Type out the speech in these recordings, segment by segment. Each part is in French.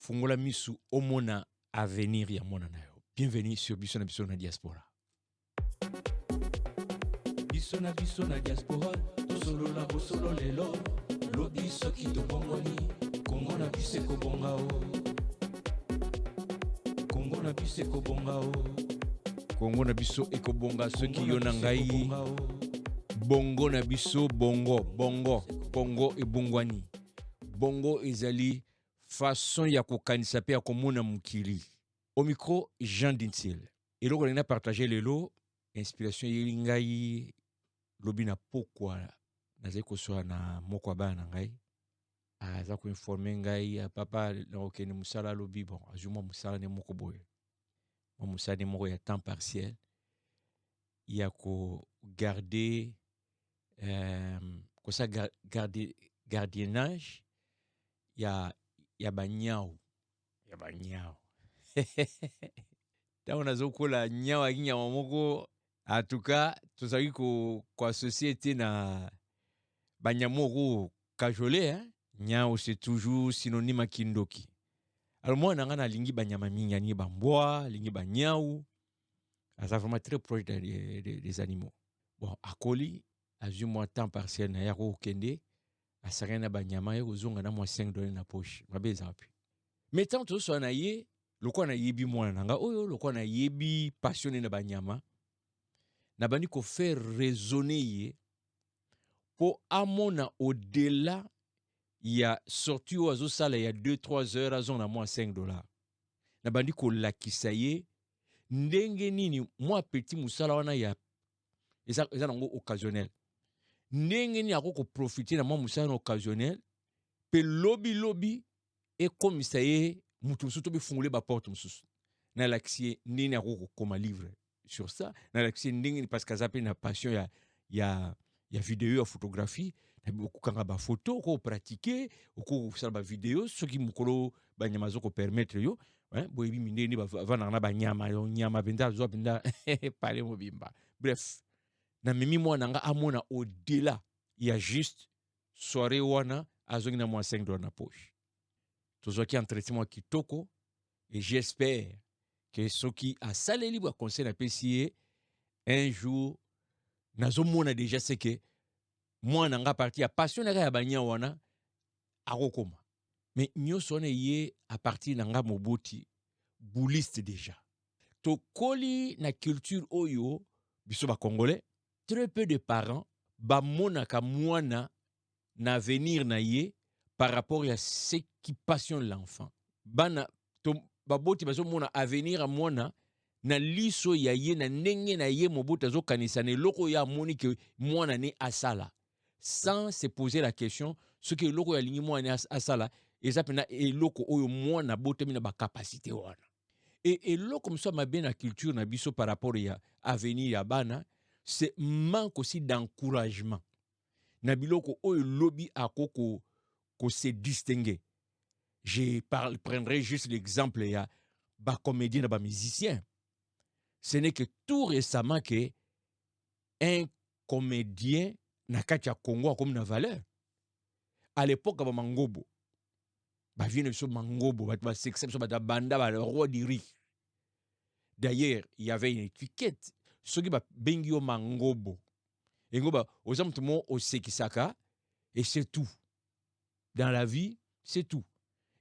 fungola misu omona avenir ya mona na yo. Bienvenue sur Biso na diaspora. Biso na diaspora, tosolola bosolo lelo, lobi soki tobongoni, Kongo na biso ekobonga o. Kongo na biso ekobonga o. Kongo na biso ekobonga soki yo na ngai. Bongo na biso bongo, bongo ebongwani. Bongo ezali façon ya kokanisa pe ya komona mukili. Au micro, Jean Dintil. Et donc, on a partagé le lot, inspiration yeli ngai, lobi na pokwa, naze ko soa na mokwa ba na ngai. Aza ko informer ngai, papa, na okene musala lobi, bon, azuma musala ne moko boye. Mo musala ne moko ya temps partiel. Ya ko garder, ko sa garder gardiennage, ya banyao. Ya banyao. Tango nazokola nyawa kinyama moko, en tout cas, tozali ko associé na banyamoko kajole, hein? Nyao c'est toujours synonyme à kindoki. Alors moi nanga na lingi banyama mingi ni bambwa, lingi banyao. Ça vraiment très proche des animaux. Bon, akoli azu moi temps partiel na yako kende, asaka na banyama yako zonga na moi $5 na poche. Mabe zapi. Mais tant to so na ye lokwa na yebi mwana nanga oyo lokwa na yebi passionné na banyama na bandi ko faire raisonner ye po amona au-delà ya sorti o azo sala ya 2-3 heures azon na moi $5 na bandi ko lakisa ye ndenge nini moi petit musala wana ya eza nango occasionnel ndenge nini ako profiter na moi musala occasionnel pe lobi et comme ça y est mutu mususu tobi fungule ba porte mususu na laxie nini akoko koma livre sur ça na laxie ndenge parce que zape na passion ya vidéo ya photographie na okukanga ba photo ko pratiquer ko sala ba vidéo ce qui mukolo ba nyama zo ko permettre yo hein boyebi mindeni ba vana na ba nyama yo nyama benda zo benda parler mobimba bref na mimi mwana nga amona au-delà il y a juste soirée wana azongi na moi $5 na poche. Toujours qui entretien kitoko et j'espère que ceux qui a salé libre conseil na PCA un jour nazo mona déjà c'est que moi nanga parti a passionné ya banya wana akokoma mais nyoso na ye à partir nanga moboti bouliste déjà to koli na culture oyo biso ba congolais très peu de parents ba mona ka mwana na venir na ye par rapport à ce qui passionne l'enfant. Bana to baboti bazo mona avenir à mwana na liso ya ye na ndenge na ye mobota zo kanisa ne loko ya moni que mwana ne asala sans se poser la question ce que loko ya lingi mwana asala ezapena e loko oyo mwana botemi na ba capacité wana. Et loko comme ça ma bien la culture na biso par rapport à avenir ya bana c'est manque aussi d'encouragement. Na biloko oyo lobby akoko ko se distinguer. Prendrai juste l'exemple ya ba comédien ba musicien. Ce n'est que tout récemment que un comédien na katia Congo comme na valeur. À l'époque ba Mangobo. Ba vient sur Mangobo, ba sexe ba banda ba le roi du riz. D'ailleurs, il y avait une étiquette ce qui ba bengio Mangobo. Et ngoba ozam tout monde au sekisaka et c'est tout. Dans la vie, c'est tout.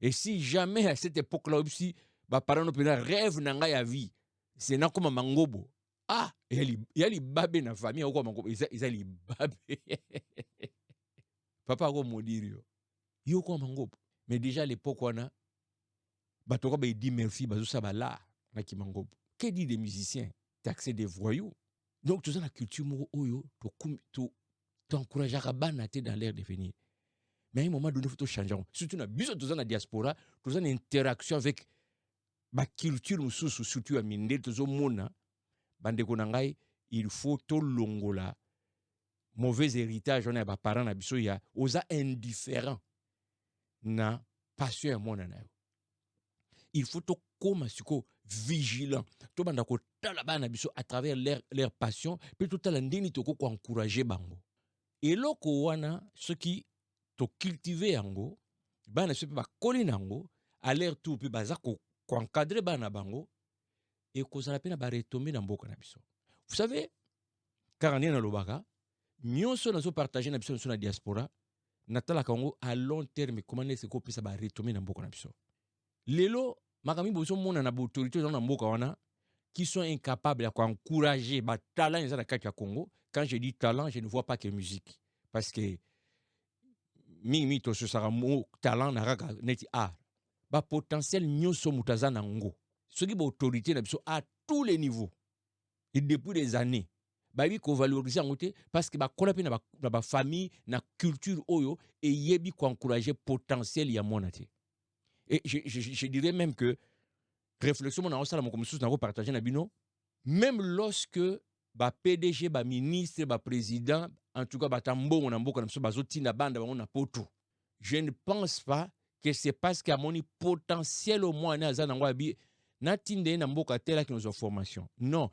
Et si jamais à cette époque-là aussi, bah parents nous rêve nanga ya vie, c'est na comme Mangobo. Ah, il y a les babé na famille ou quoi Mangobo, ils a les babé. Papa ko modirio. Yo quoi Mangobo. Mais déjà à l'époque on a bah toi bah il dit merci bah ça bah là na ki Mangobo. Que dit des musiciens, taxer des voyous. Donc tout ça la culture mo oyo to t'encourager à banater dans l'air de venir. Mais à un moment donné, il faut changer. Surtout dans la diaspora, dans une interaction avec la culture, surtout à Minde, tout mona, bande konangai, il faut tout longola. Mauvais héritage, on a des parents, il y a osa indifférent na passion à mona na. Il faut tout comme siko vigilant. Tout banda ko talaba na biso à travers leur passion, puis tout à l'endini to ko encourager bango. Et loko wana ce qui to cultiver yango bana sepe ba koli nango à l'air tout puis baza ko encadrer bana bango et kozala pe na ba retomber na mboka na biso. Vous savez, karania na lobaka, nyonso nazo partager na biso na diaspora, natala kango à long terme comment est-ce ko pesa ba retomber na mboka na biso. Lelo makami bozo mona na autorité dans na mboka wana qui sont incapables d'encourager ba talent dans la kati ya Congo. Quand je dis talent, je ne vois pas que musique parce que mingi to so sara mo talent na raka neti art. Ba potentiel nyonso mutaza na ngo. Ce qui ba autorité na biso à tous les niveaux. Et depuis des années, ba bi ko valoriser ngote parce que ba kola pe na ba famille na culture oyo et yebi ko encourager potentiel ya monate. Et je dirais même que réflexion na osala mo comme sous na partager na bino même lorsque ba PDG ba ministre ba président en tout cas ba tambo na mboka na biso bazotinda banda bango na poto. Je ne pense pas que c'est parce qu'il y a mon potentiel au moins na zanango abi na tinde na mboka tela qui nous a formation. Non.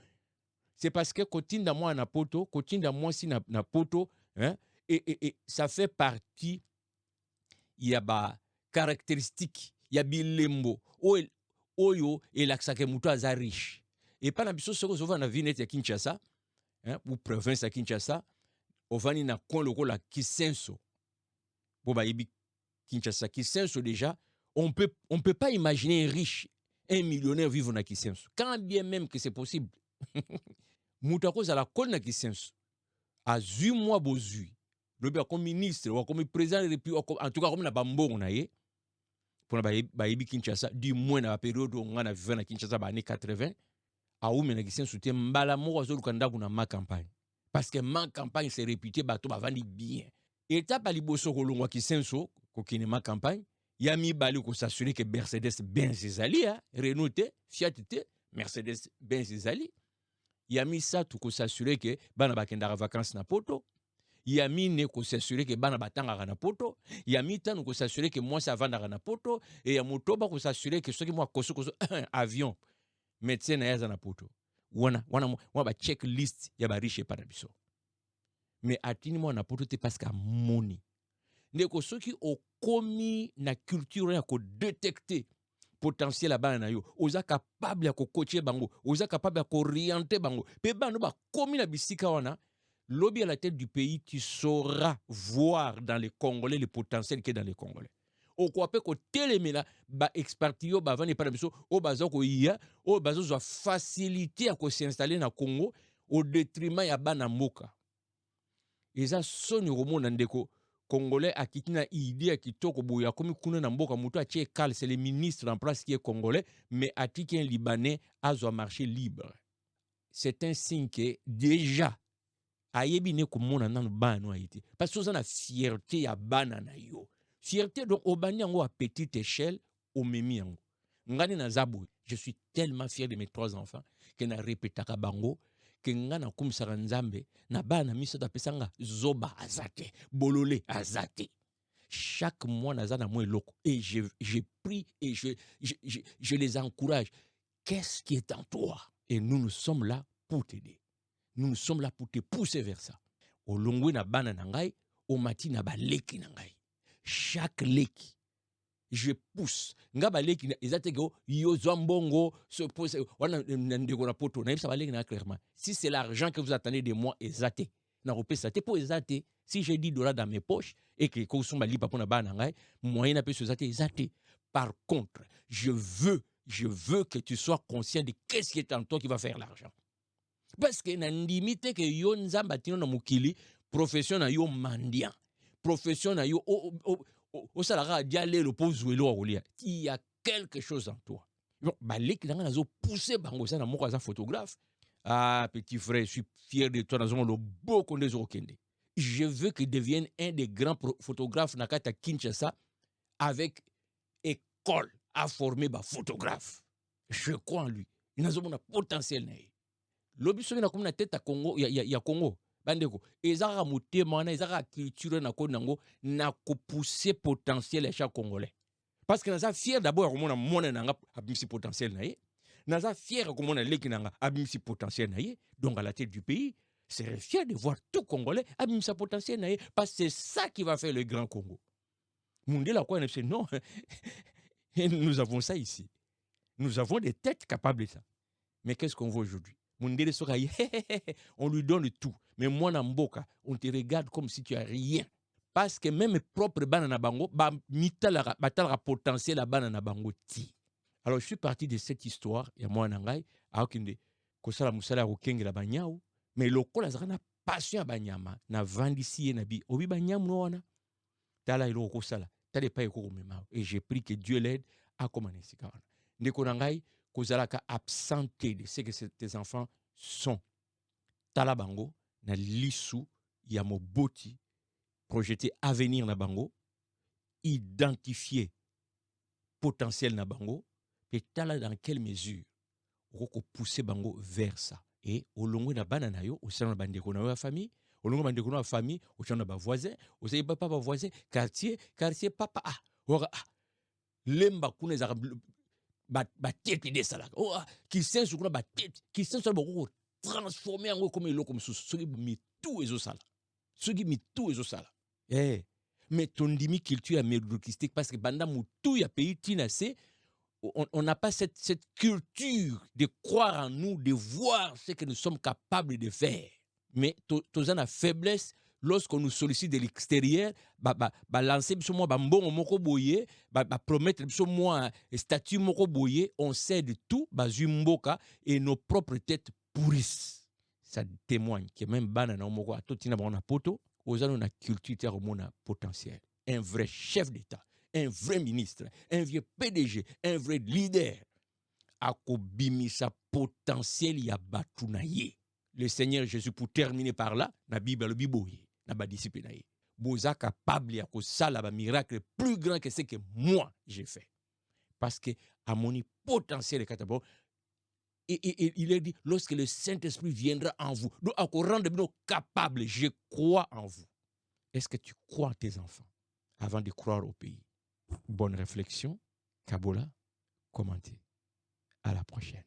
C'est parce que kotinda moi na poto, kotinda moi si na poto, hein, et ça fait partie, il y a ba caractéristiques, il y a bilembo, oyo et l'aksake muto aza riche. Et pas na biso soko souvent na vinette ya Kinshasa, hein, ou province ya Kinshasa, ovani na coin lokola Kisenso. Bo ba yebi Kinshasa Kisenso déjà, on peut pas imaginer un riche, un millionnaire vivre na Kisenso. Quand bien même que c'est possible. Moutako za la kol na Kisenso. A 8 mois bozui. Lobi comme ministre ou comme président de République en tout cas comme na bambongo na ye. Pour na ba yebi Kinshasa du moins na période où on a vécu na Kinshasa ba années 80 a ou na Kisenso te mbala moko zo lukanda kuna ma campagne. Parce que ma campagne c'est réputé bato ba vandi bien. Étape à liboso kolongwa Kisenso ko kinema campagne. Ya mi bali ko s'assurer que Mercedes-Benz ezali hein, Renault te, Fiat te, Mercedes-Benz ezali. Yami ça tout ko s'assurer que bana bakenda vacances na poto. Yami ne ko s'assurer que bana batanga na poto. Yami tanu ko s'assurer que moi ça vanda na poto et ya motoba ko s'assurer que ceux qui moi koso avion médecin na yaza na poto. Wana ba checklist ya ba riche para biso. Mais atini moi na poto te parce que moni. Ndeko soki okomi na culture ya ko détecter potentiel à bana yo, oza capable ya ko coacher bango, oza capable ya ko orienter bango. Pe bano ba komi na bisika wana, lobby à la tête du pays, tu sauras voir dans les Congolais le potentiel qui est dans les Congolais. Au quoi pe ko telemela ba expertise yo ba vane para biso, o bazo ko iya, o bazo zo faciliter à ko s'installer na Congo au détriment ya bana moka. Eza soni romo na ndeko Congolais a quitté na idée à kitoko boya comme kuna na mboka muto a tchekal c'est le ministre en place qui est congolais mais a tiki un libanais a zo marché libre. C'est un signe que déjà ayebi ne ko mona nanu bana haïti parce que ça na fierté ya bana na yo. Fierté donc au bani yango à petite échelle au memi yango. Ngani na zabo, je suis tellement fier de mes 3 enfants que na répétaka bango que ngana kumsaka nzambe na bana miso da pesanga zoba azate bololé azate chaque mois naza na moi loko et je prie et je les encourage. Qu'est-ce qui est en toi? Et nous sommes là pour t'aider, nous sommes là pour te pousser vers ça. Au longwe na bana na ngai au mati na ba leki na ngai chaque leki je pousse nga baleki ezate go yo zombongo se pose wana ndeko na poto na yebisa baleki na clairement si c'est l'argent que vous attendez de moi ezate na repesa te po ezate si j'ai $10 dans mes poches et que ko somba lipa pona bana ngai moyen na peso ezate ezate. Par contre je veux que tu sois conscient de qu'est-ce qui est en toi qui va faire l'argent parce que na limite que yo nzamba tino na mukili profession na yo mandian profession na yo au salara dialé le pose ou il y a quelque chose en toi. Donc balek na nga zo pousser bango ça na moko za photographe. Ah petit frère, je suis fier de toi dans le beaucoup de Zokende. Je veux qu'il devienne un des grands photographes na kata Kinshasa avec école à former ba photographe. Je crois en lui. Il a un potentiel na. Lobiso na comme na tête à Congo ya Congo. Bandeko ezara motema na ezara culture na ko nango na ko pousser potentiel à chaque Congolais parce que naza fier d'abord ko mona nanga abimsi potentiel na ye naza fier ko mona leki nanga abimsi potentiel na ye donc à la tête du pays c'est fier de voir tout Congolais abimsi potentiel na ye parce que c'est ça qui va faire le grand Congo. Mundela quoi c'est non Et nous avons ça ici. Nous avons des têtes capables de ça. Mais qu'est-ce qu'on voit aujourd'hui? Mundele Soraï, on lui donne tout. Mais moi, Namboka, on te regarde comme si tu as rien. Parce que même mes propres banana bango, mitala potentiel à banana bango ti. Alors, je suis parti de cette histoire, et moi, Nangai, à Okinde, Kosala Musala Rokeng la Banyao, mais le col a passion à Banyama, na vandisi et nabi, obi Banyam no wana, tala ilo Kosala, tala pas eko mema. Et j'ai pris que Dieu l'aide à commander ce cas. Ndeko Nangai, Kozalaka absenté de ce que tes enfants sont. Tala bango, na lisu, yamoboti, projeter avenir na bango, identifier potentiel na bango, et tala dans quelle mesure on pousser bango vers ça. Et au long de la banana yo, au sein de la bandeko na famille, au long de la bandeko na famille, au sein de la voisin, au sein de papa voisin, quartier papa lemba kuna za ba tête de ça là. Oh, qui sait sur kuna ba tête, qui sait sur bango transformer en comme lo comme ce qui mi tout ezo sala. Ce qui mi tout ezo sala. Eh, mais ton dimi culture amérodochistique parce que banda mutu ya pays tinasé, on n'a pas cette culture de croire en nous, de voir ce que nous sommes capables de faire. Mais tu as la faiblesse lorsqu'on nous sollicite de l'extérieur, lancer moi bon moko boye, promettre moi statut moko boye, on sait de tout, mboka et nos propres têtes pourrissent. Ça témoigne que même banana moko atotina bona poto, aux gens na culture mona potentiel. Un vrai chef d'État, un vrai ministre, un vieux PDG, un vrai leader, akobimisa potentiel ya batunaye. Le Seigneur Jésus, pour terminer par là, na Bible le biboye, na ba disciple naye. Boza capable ya ko sala ba miracle plus grand que ce que moi j'ai fait. Parce que à mon potentiel katabo et il a dit lorsque le Saint-Esprit viendra en vous, donc à rendre capable, je crois en vous. Est-ce que tu crois en tes enfants avant de croire au pays? Bonne réflexion. Kabola, commentez. À la prochaine.